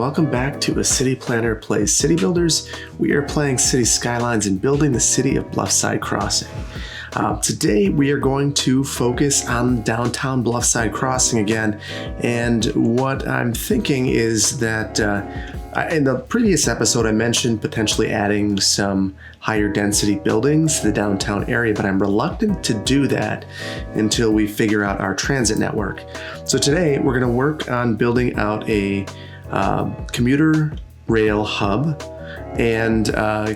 welcome back to A City Planner Plays City Builders. We are playing City Skylines and building the city of Bluffside Crossing. Today we are going to focus on downtown Bluffside Crossing again, and what I'm thinking is that in the previous episode I mentioned potentially adding some higher density buildings to the downtown area, but I'm reluctant to do that until we figure out our transit network. So today we're going to work on building out a commuter rail hub and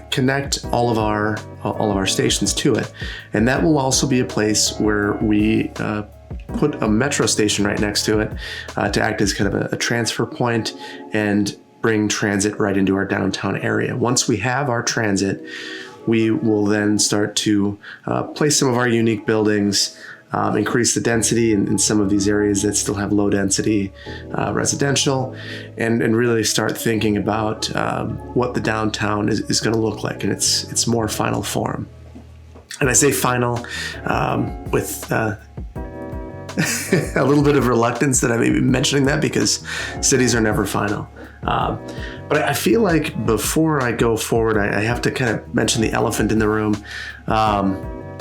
connect all of our stations to it. And that will also be a place where we put a metro station right next to it to act as kind of a transfer point and bring transit right into our downtown area. Once we have our transit, we will then start to place some of our unique buildings, increase the density in some of these areas that still have low density residential, and really start thinking about what the downtown is going to look like in its more final form. And I say final with a little bit of reluctance that I'm even mentioning that, because cities are never final. But I feel like before I go forward, I have to kind of mention the elephant in the room.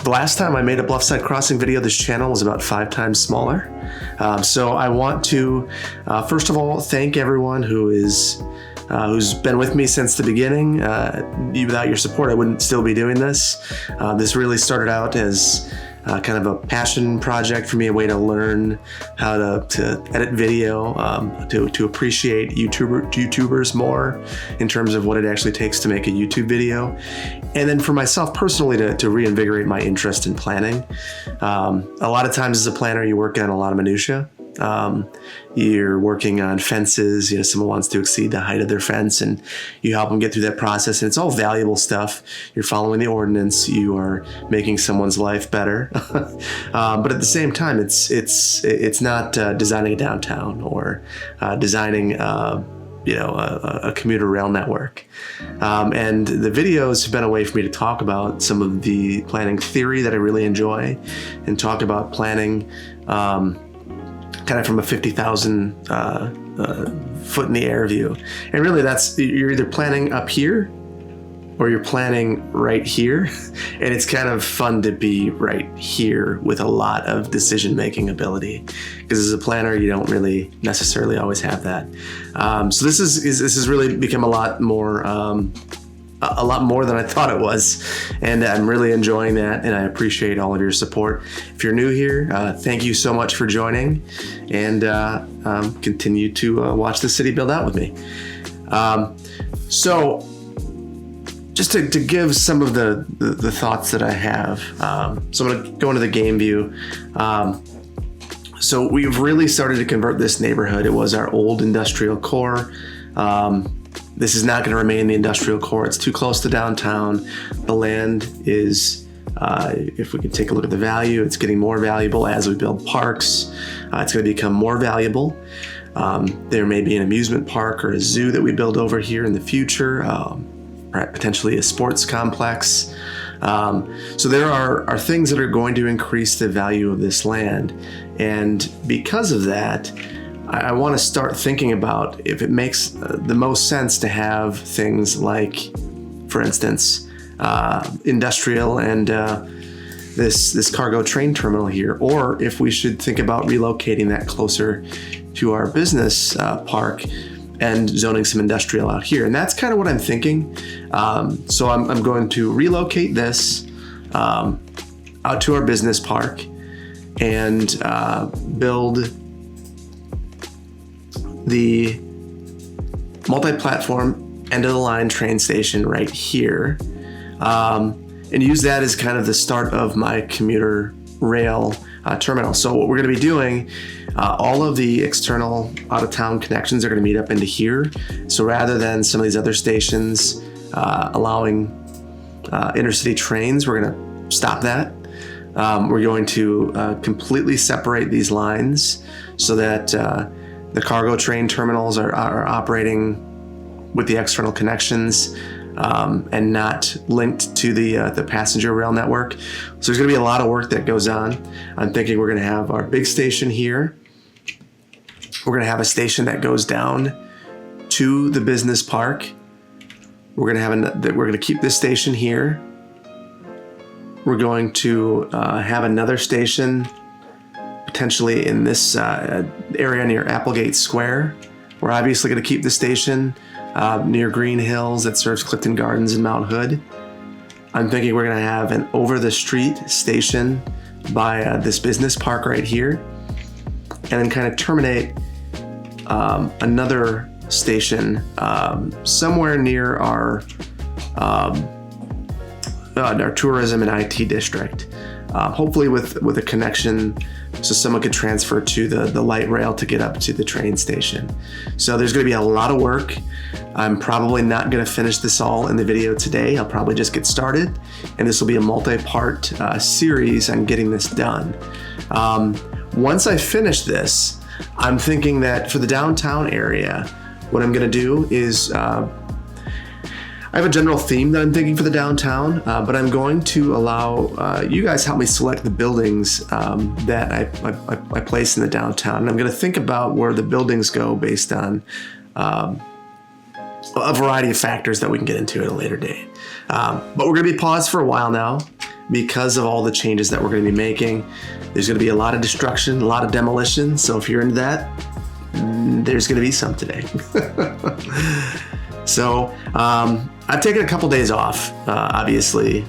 The last time I made a Bluffside Crossing video, this channel was about 5 times smaller. So I want to, first of all, thank everyone who's been with me since the beginning. Without your support, I wouldn't still be doing this. This really started out as kind of a passion project for me, a way to learn how to edit video, to appreciate YouTubers more in terms of what it actually takes to make a YouTube video. And then for myself personally to reinvigorate my interest in planning. A lot of times as a planner, you work on a lot of minutia. You're working on fences, someone wants to exceed the height of their fence and you help them get through that process, and it's all valuable stuff. You're following the ordinance, you are making someone's life better. But at the same time, it's not designing a downtown or designing a commuter rail network. And the videos have been a way for me to talk about some of the planning theory that I really enjoy and talk about planning kind of from a 50,000 foot in the air view. And really you're either planning up here or you're planning right here. And it's kind of fun to be right here with a lot of decision-making ability, because as a planner, you don't really necessarily always have that. So this has really become a lot more than I thought it was, and I'm really enjoying that, and I appreciate all of your support. If you're new here, thank you so much for joining, and continue to watch the city build out with me. So just to give some of the thoughts that I have, so I'm going to go into the game view. So we've really started to convert this neighborhood. It was our old industrial core. This is not going to remain the industrial core. It's too close to downtown. The land is, if we can take a look at the value, it's getting more valuable as we build parks. It's going to become more valuable. There may be an amusement park or a zoo that we build over here in the future, potentially a sports complex. So there are things that are going to increase the value of this land. And because of that, I want to start thinking about if it makes the most sense to have things like, for instance, industrial and this cargo train terminal here, or if we should think about relocating that closer to our business park and zoning some industrial out here. And that's kind of what I'm thinking. So I'm going to relocate this out to our business park and build the multi-platform end-of-the-line train station right here, and use that as kind of the start of my commuter rail terminal. So what we're going to be doing, all of the external out-of-town connections are going to meet up into here. So rather than some of these other stations allowing intercity trains, we're going to stop that. We're going to completely separate these lines so that the cargo train terminals are operating with the external connections and not linked to the passenger rail network. So there's going to be a lot of work that goes on. I'm thinking we're going to have our big station here. We're going to have a station that goes down to the business park. We're going to keep this station here. We're going to have another station potentially in this area near Applegate Square. We're obviously going to keep the station near Green Hills that serves Clifton Gardens and Mount Hood. I'm thinking we're going to have an over-the-street station by this business park right here, and then kind of terminate another station somewhere near our tourism and IT district, hopefully with a connection so someone could transfer to the light rail to get up to the train station. So there's going to be a lot of work. I'm probably not going to finish this all in the video today. I'll probably just get started, and this will be a multi-part series on getting this done. Once I finish this, I'm thinking that for the downtown area, what I'm going to do is I have a general theme that I'm thinking for the downtown, but I'm going to allow you guys help me select the buildings that I place in the downtown. And I'm going to think about where the buildings go based on a variety of factors that we can get into at a later date. But we're going to be paused for a while now because of all the changes that we're going to be making. There's going to be a lot of destruction, a lot of demolition. So if you're into that, there's going to be some today. So I've taken a couple days off, obviously,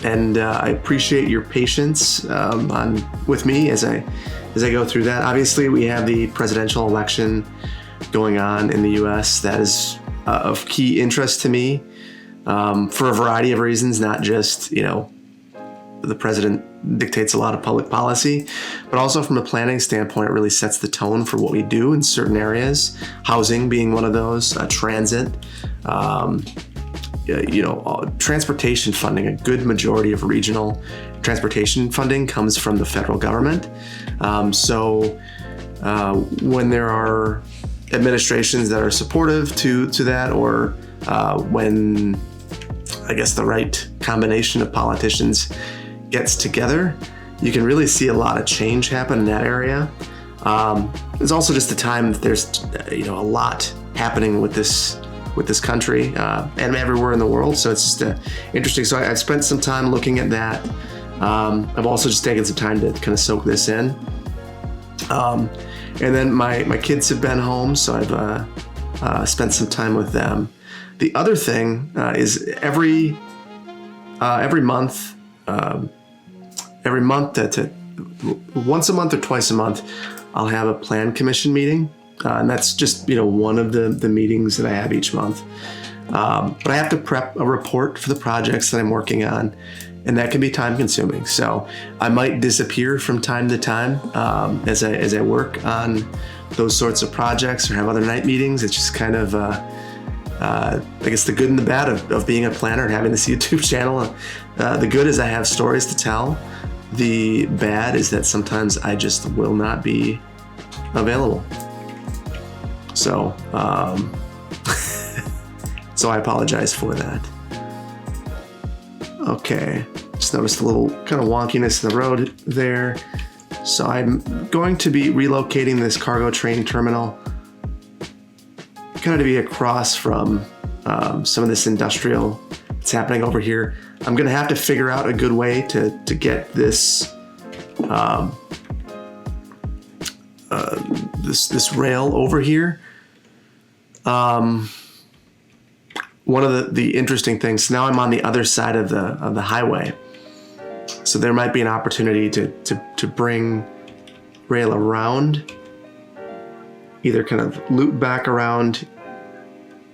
and I appreciate your patience with me as I go through that. Obviously, we have the presidential election going on in the U.S. That is of key interest to me for a variety of reasons, not just, the president dictates a lot of public policy, but also from a planning standpoint, it really sets the tone for what we do in certain areas, housing being one of those, transit, transportation funding. A good majority of regional transportation funding comes from the federal government. So when there are administrations that are supportive to that, or when I guess the right combination of politicians gets together, you can really see a lot of change happen in that area. It's also just a time that there's a lot happening with this country and everywhere in the world. So it's just interesting. So I've spent some time looking at that. I've also just taken some time to kind of soak this in. And then my kids have been home, so I've spent some time with them. The other thing is every month, once a month or twice a month, I'll have a plan commission meeting. And that's just, one of the meetings that I have each month. But I have to prep a report for the projects that I'm working on, and that can be time consuming. So I might disappear from time to time as I work on those sorts of projects or have other night meetings. It's just kind of, I guess, the good and the bad of being a planner and having this YouTube channel. The good is I have stories to tell. The bad is that sometimes I just will not be available. So, so I apologize for that. Okay, just noticed a little kind of wonkiness in the road there. So I'm going to be relocating this cargo train terminal kind of to be across from some of this industrial that's happening over here. I'm going to have to figure out a good way to get this this rail over here. One of the interesting things, now I'm on the other side of the highway, so there might be an opportunity to bring rail around, either kind of loop back around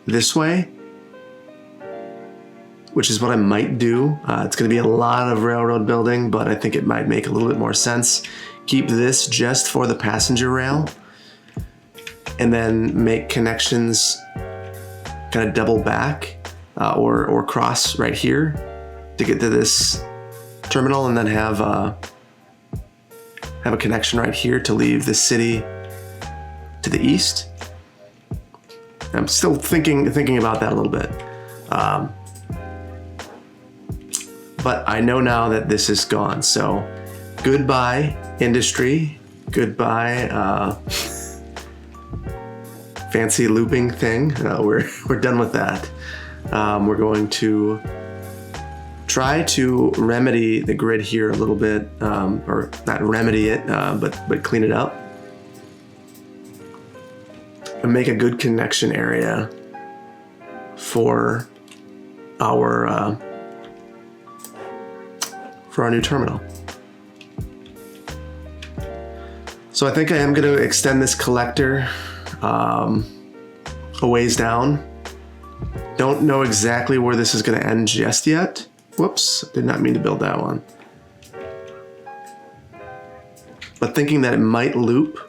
this way, which is what I might do. It's going to be a lot of railroad building, but I think it might make a little bit more sense. Keep this just for the passenger rail, and then make connections kind of double back or cross right here to get to this terminal, and then have a connection right here to leave the city to the east. I'm still thinking about that a little bit. But I know now that this is gone. So goodbye, industry. Goodbye, fancy looping thing. We're done with that. We're going to try to remedy the grid here a little bit, or not remedy it, but clean it up and make a good connection area for our new terminal. So I think I am going to extend this collector a ways down. Don't know exactly where this is going to end just yet. Whoops, did not mean to build that one. But thinking that it might loop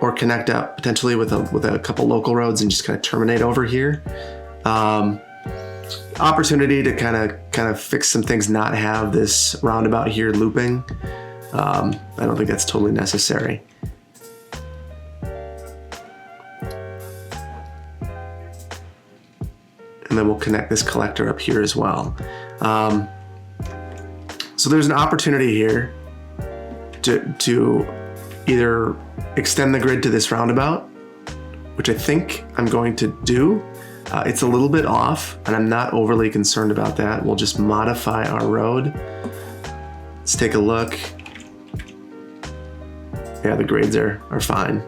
or connect up potentially with a couple local roads and just kind of terminate over here. Opportunity to kind of fix some things, not have this roundabout here looping. I don't think that's totally necessary. And then we'll connect this collector up here as well. So there's an opportunity here to either extend the grid to this roundabout, which I think I'm going to do. It's a little bit off, and I'm not overly concerned about that. We'll just modify our road. Let's take a look. Yeah, the grades are fine.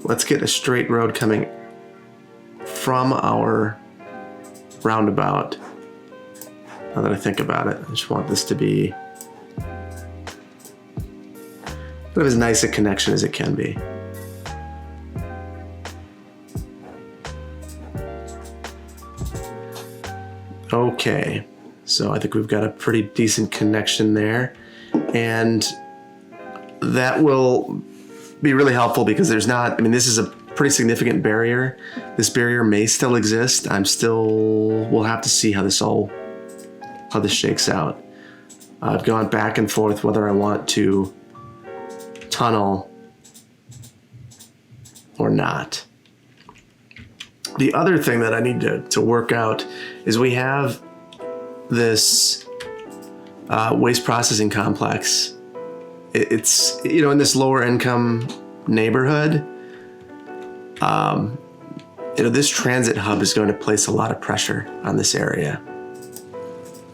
Let's get a straight road coming from our roundabout. Now that I think about it, I just want this to be kind of as nice a connection as it can be. Okay, so I think we've got a pretty decent connection there, and that will be really helpful because this is a pretty significant barrier. This barrier may still exist. We'll have to see how this shakes out. I've gone back and forth whether I want to tunnel or not. The other thing that I need to work out is we have this waste processing complex. It's in this lower income neighborhood. This transit hub is going to place a lot of pressure on this area.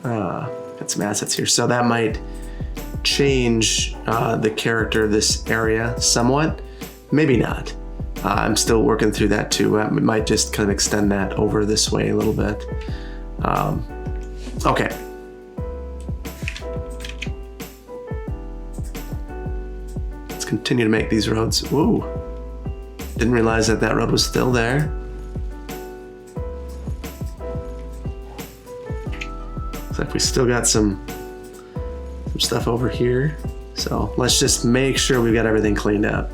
Got some assets here, so that might change the character of this area somewhat. Maybe not. I'm still working through that too. We might just kind of extend that over this way a little bit. Okay. Let's continue to make these roads. Whoa. Didn't realize that road was still there. Looks like we still got some stuff over here. So let's just make sure we've got everything cleaned up.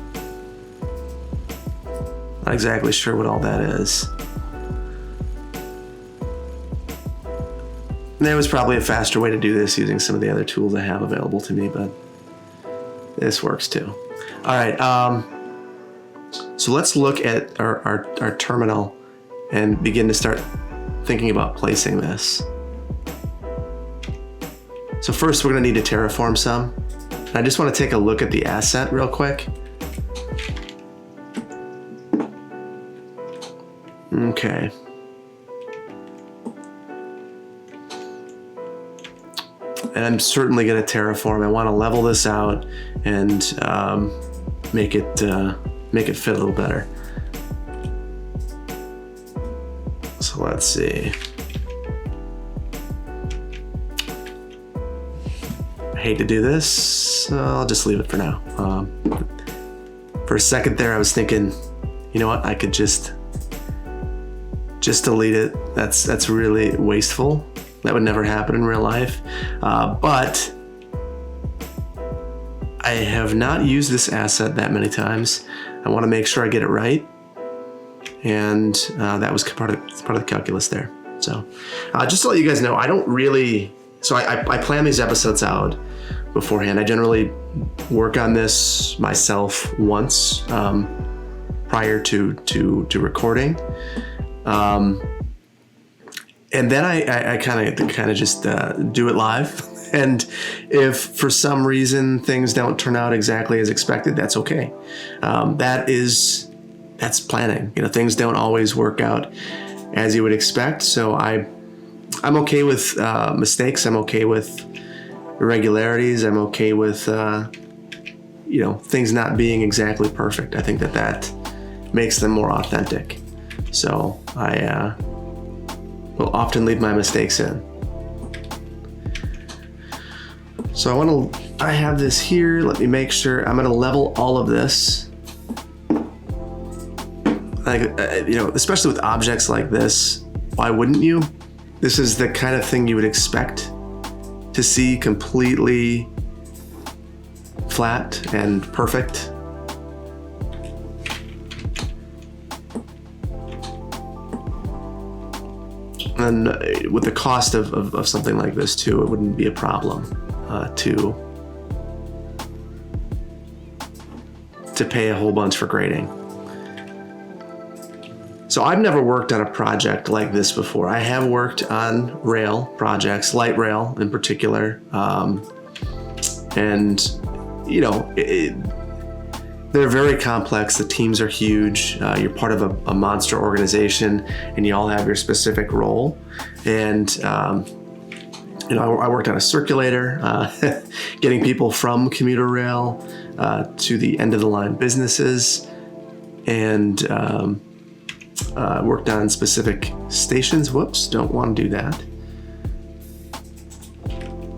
Not exactly sure what all that is. There was probably a faster way to do this using some of the other tools I have available to me, but this works too. All right, so let's look at our terminal and begin to start thinking about placing this. So first we're gonna need to terraform some. And I just wanna take a look at the asset real quick. Okay. And I'm certainly going to terraform. I want to level this out and make it fit a little better. So let's see. I hate to do this, so I'll just leave it for now. For a second there, I was thinking, you know what? I could just delete it. That's really wasteful. That would never happen in real life. But I have not used this asset that many times. I want to make sure I get it right. And that was part of the calculus there. So just to let you guys know, I don't really, so I plan these episodes out beforehand. I generally work on this myself once prior to recording. And then I kind of just do it live And if for some reason things don't turn out exactly as expected, that's okay. That's planning. Things don't always work out as you would expect. So I'm okay with mistakes. I'm okay with irregularities. I'm okay with things not being exactly perfect. I think that makes them more authentic. So I will often leave my mistakes in. So I have this here. Let me make sure. I'm going to level all of this. Especially with objects like this, why wouldn't you? This is the kind of thing you would expect to see completely flat and perfect. And with the cost of something like this too, it wouldn't be a problem to pay a whole bunch for grading. So I've never worked on a project like this before. I have worked on rail projects, light rail in particular, and they're very complex. The teams are huge. You're part of a monster organization, and you all have your specific role. And I worked on a circulator, getting people from commuter rail to the end of the line businesses, and worked on specific stations. Whoops, don't want to do that.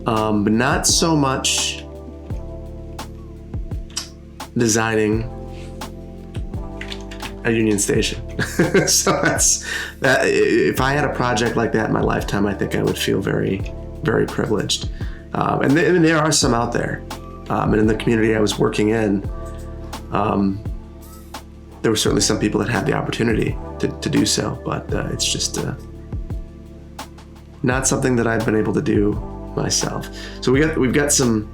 But not so much designing a Union Station. So that's that. If I had a project like that in my lifetime, I think I would feel very, very privileged. And there are some out there. And in the community I was working in, there were certainly some people that had the opportunity to do so, but it's just not something that I've been able to do myself. So we've got some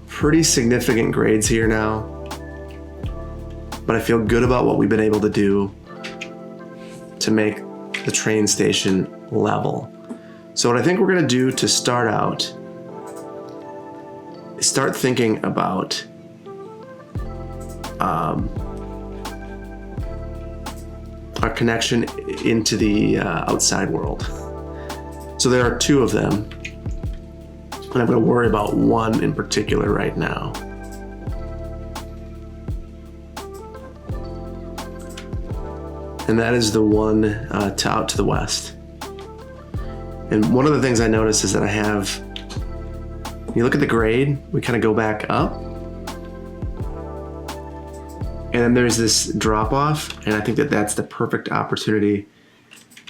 pretty significant grades here now, but I feel good about what we've been able to do to make the train station level. So what I think we're going to do to start out is start thinking about our connection into the outside world. So there are two of them, and I'm going to worry about one in particular right now. And that is the one out to the west. And one of the things I noticed is that I have, when you look at the grade, we kind of go back up, and then there's this drop off, and I think that that's the perfect opportunity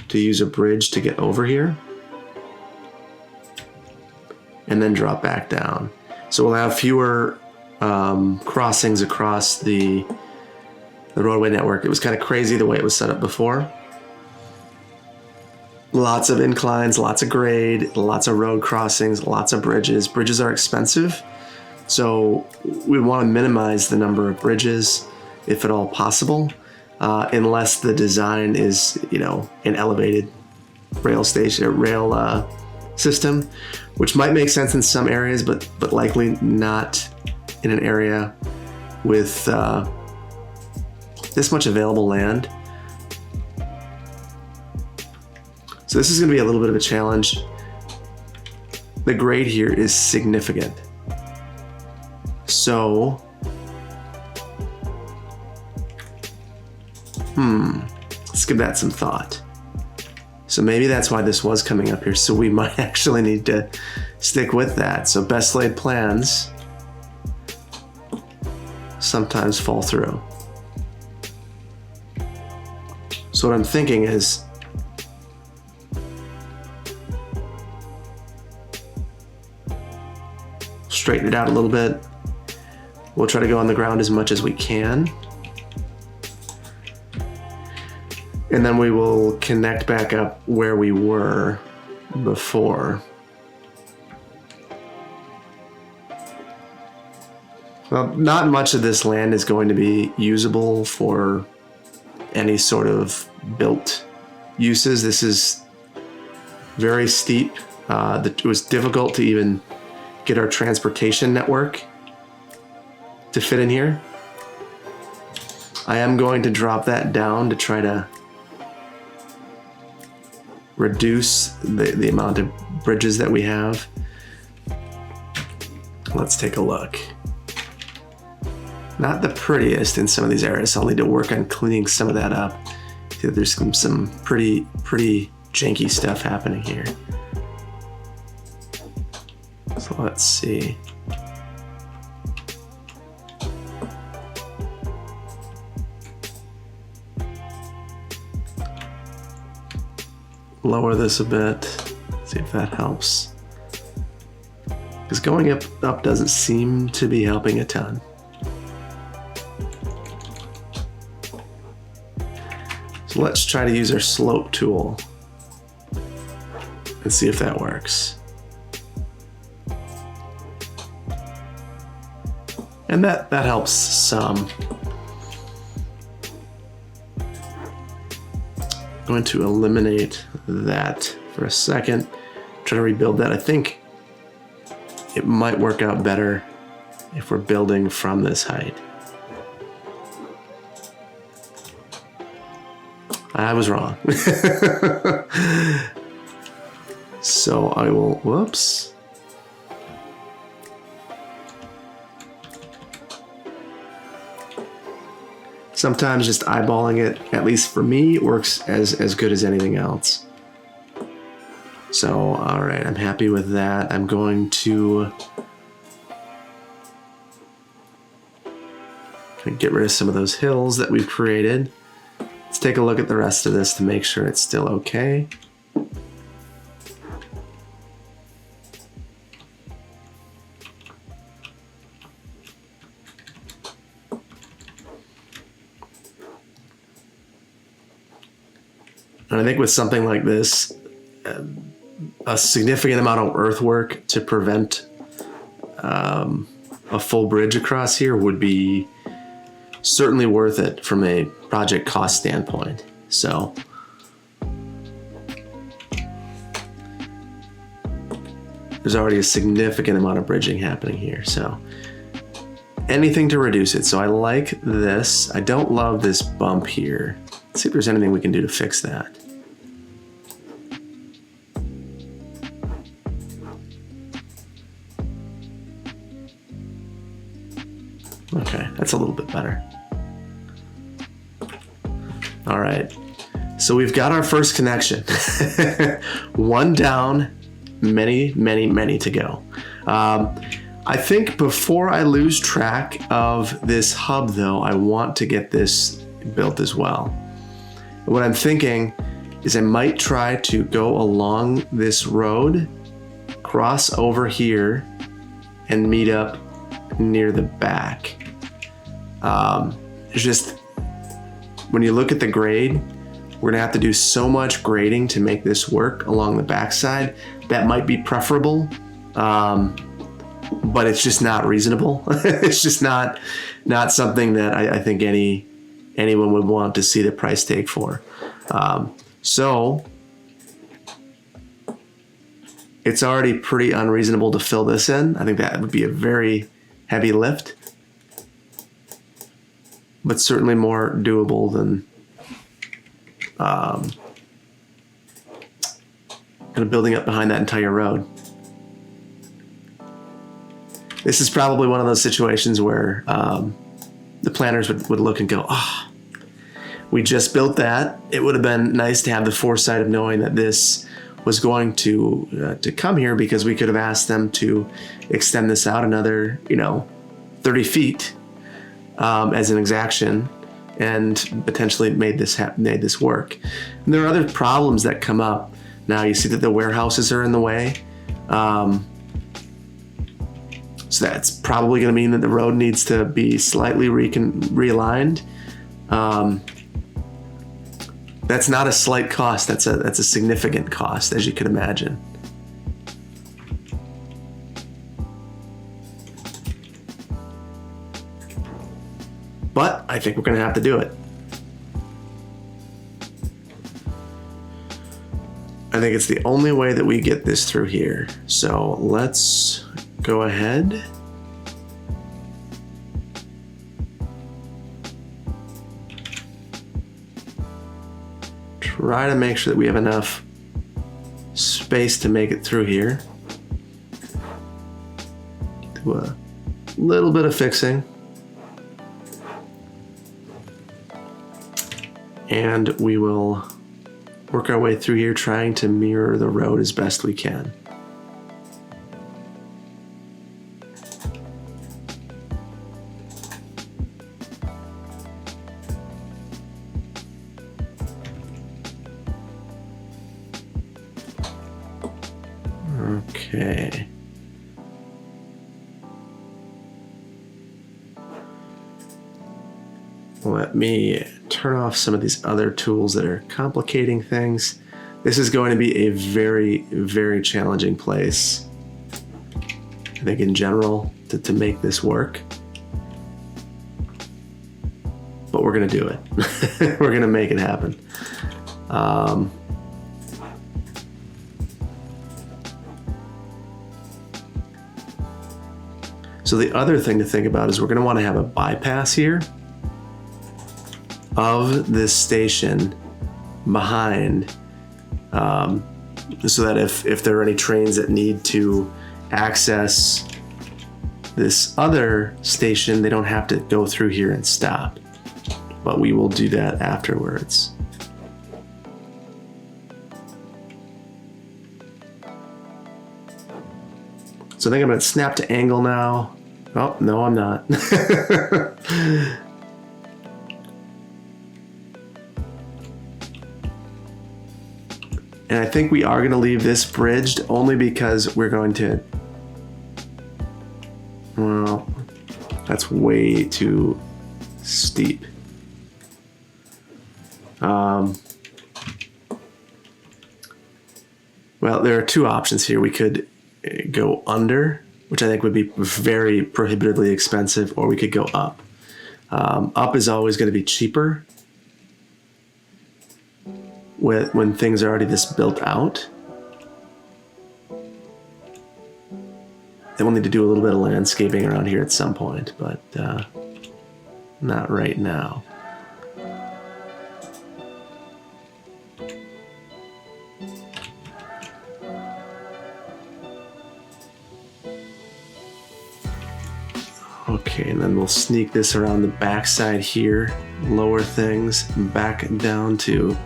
to use a bridge to get over here and then drop back down. So we'll have fewer crossings across the roadway network. It was kind of crazy the way it was set up before. Lots of inclines, lots of grade, lots of road crossings, lots of bridges. Bridges are expensive, so we want to minimize the number of bridges if at all possible, unless the design is, an elevated rail station or rail system, which might make sense in some areas, but likely not in an area with this much available land. So this is going to be a little bit of a challenge. The grade here is significant. So, let's give that some thought. So maybe that's why this was coming up here. So we might actually need to stick with that. So best laid plans sometimes fall through. So what I'm thinking is, straighten it out a little bit. We'll try to go on the ground as much as we can. And then we will connect back up where we were before. Well, not much of this land is going to be usable for any sort of built uses. This is very steep It was difficult to even get our transportation network to fit in here. I am going to drop that down to try to reduce the amount of bridges that we have. Let's take a look. Not the prettiest in some of these areas, so I'll need to work on cleaning some of that up. There's some pretty janky stuff happening here. So let's see. Lower this a bit, see if that helps. Because going up doesn't seem to be helping a ton. So let's try to use our slope tool and see if that works. And that helps some. I'm going to eliminate that for a second. Try to rebuild that. I think it might work out better if we're building from this height. I was wrong. So I will, whoops. Sometimes just eyeballing it, at least for me, works as good as anything else. So, all right, I'm happy with that. I'm going to get rid of some of those hills that we've created. Let's take a look at the rest of this to make sure it's still okay. And I think with something like this, a significant amount of earthwork to prevent a full bridge across here would be certainly worth it from a project cost standpoint. So there's already a significant amount of bridging happening here. So anything to reduce it. So I like this. I don't love this bump here. Let's see if there's anything we can do to fix that. Okay, that's a little bit better. All right, so we've got our first connection. One down, many to go. I think before I lose track of this hub though, I want to get this built as well. What I'm thinking is I might try to go along this road, cross over here, and meet up near the back. It's just, when you look at the grade, we're gonna have to do so much grading to make this work along the backside. That might be preferable, but it's just not reasonable. It's just not something that I think anyone would want to see the price tag for. So it's already pretty unreasonable to fill this in. I think that would be a very heavy lift, but certainly more doable than kind of building up behind that entire road. This is probably one of those situations where the planners would look and go, "Ah, oh, we just built that. It would have been nice to have the foresight of knowing that this was going to come here, because we could have asked them to extend this out another, 30 feet as an exaction, and potentially made this work." And there are other problems that come up. Now you see that the warehouses are in the way. So that's probably going to mean that the road needs to be slightly realigned. That's not a slight cost. That's a significant cost, as you can imagine. But I think we're going to have to do it. I think it's the only way that we get this through here. So let's go ahead. Try to make sure that we have enough space to make it through here. Do a little bit of fixing. And we will work our way through here, trying to mirror the road as best we can. Okay. Let me turn off some of these other tools that are complicating things. This is going to be a very, very challenging place, I think, in general, to make this work. But we're going to do it. We're going to make it happen. So the other thing to think about is we're going to want to have a bypass here of this station behind, so that if there are any trains that need to access this other station, they don't have to go through here and stop. But we will do that afterwards. So I think I'm going to snap to angle now. Oh, no, I'm not. And I think we are going to leave this bridged only because we're going to... Well, that's way too steep. Well, there are two options here. We could go under, which I think would be very prohibitively expensive, or we could go up. Up is always going to be cheaper when things are already this built out. Then we'll need to do a little bit of landscaping around here at some point, but not right now. Okay, and then we'll sneak this around the backside here, lower things back down to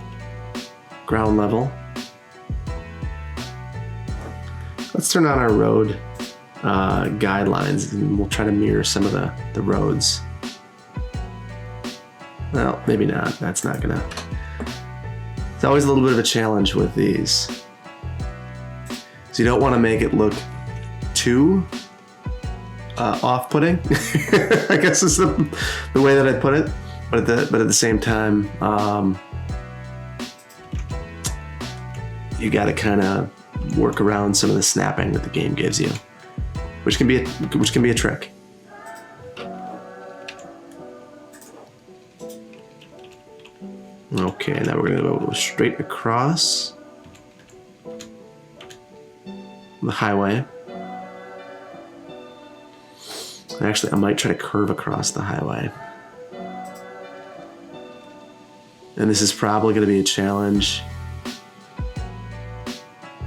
ground level. Let's turn on our road guidelines, and we'll try to mirror some of the roads. Well, maybe not. That's not gonna... It's always a little bit of a challenge with these. So you don't want to make it look too off-putting, I guess is the way that I'd put it. But at the same time, you got to kind of work around some of the snapping that the game gives you, which can be a trick. Okay, now we're gonna go straight across the highway. Actually, I might try to curve across the highway. And this is probably going to be a challenge.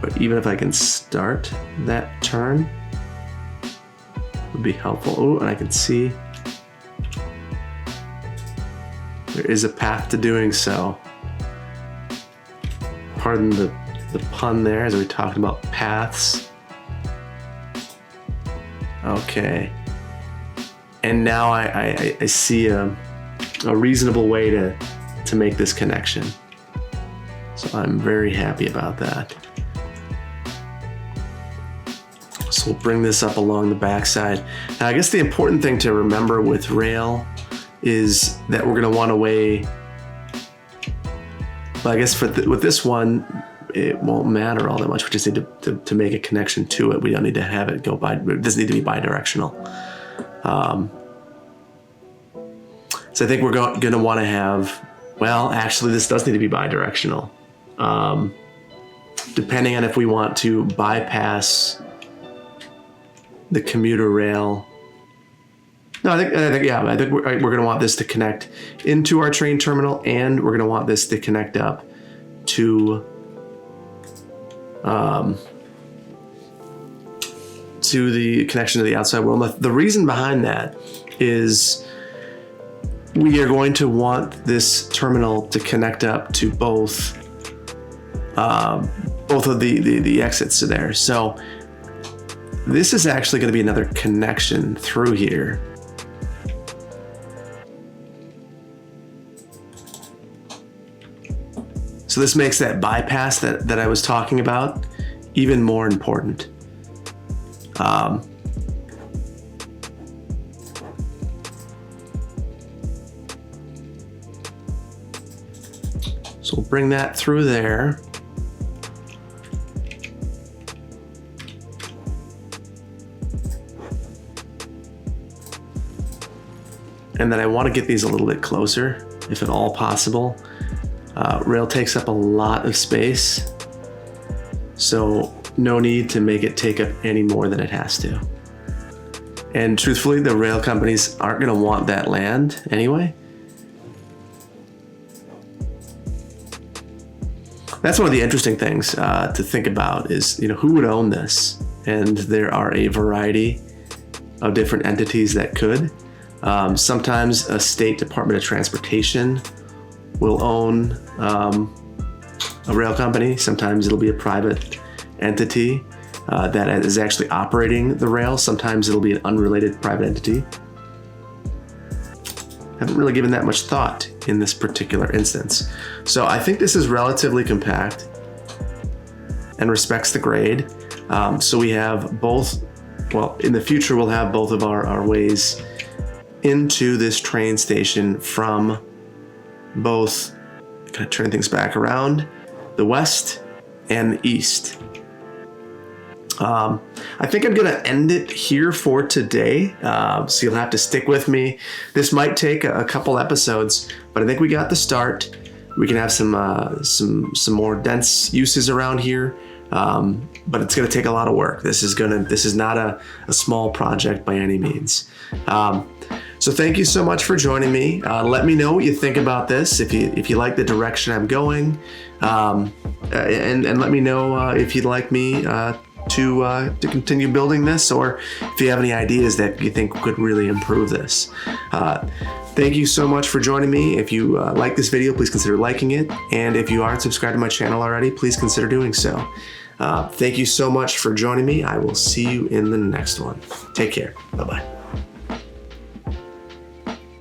But even if I can start that turn, would be helpful. Oh, and I can see there is a path to doing so. Pardon the pun there, as we talked about paths. Okay. And now I see a reasonable way to make this connection. So I'm very happy about that. So we'll bring this up along the backside. Now I guess the important thing to remember with rail is that we're going to want to weigh, but I guess with this one, it won't matter all that much. We just need to make a connection to it. We don't need to have it go by, it doesn't need to be bi-directional. So I think we're going to want to have, well, actually this does need to be bi-directional. depending on if we want to bypass the commuter rail. No, I think we're going to want this to connect into our train terminal, and we're going to want this to connect up to the connection to the outside world. The reason behind that is we are going to want this terminal to connect up to both of the exits to there. So this is actually going to be another connection through here. So this makes that bypass that I was talking about even more important. So we'll bring that through there. And then I want to get these a little bit closer, if at all possible. Rail takes up a lot of space, so no need to make it take up any more than it has to. And truthfully, the rail companies aren't going to want that land anyway. That's one of the interesting things to think about is, who would own this? And there are a variety of different entities that could. Sometimes a state Department of Transportation will own a rail company. Sometimes it'll be a private entity that is actually operating the rail. Sometimes it'll be an unrelated private entity. Haven't really given that much thought in this particular instance. So I think this is relatively compact and respects the grade. So we have both, well, in the future we'll have both of our ways into this train station from both, kind of turn things back around, the west and the east. I think I'm gonna end it here for today. So you'll have to stick with me. This might take a couple episodes, but I think we got the start. We can have some more dense uses around here, but it's gonna take a lot of work. This is not a small project by any means. So thank you so much for joining me. Let me know what you think about this, if you like the direction I'm going, and let me know if you'd like me to continue building this, or if you have any ideas that you think could really improve this. Thank you so much for joining me. If you like this video, please consider liking it, and if you aren't subscribed to my channel already, please consider doing so. Thank you so much for joining me. I will see you in the next one. Take care. Bye-bye.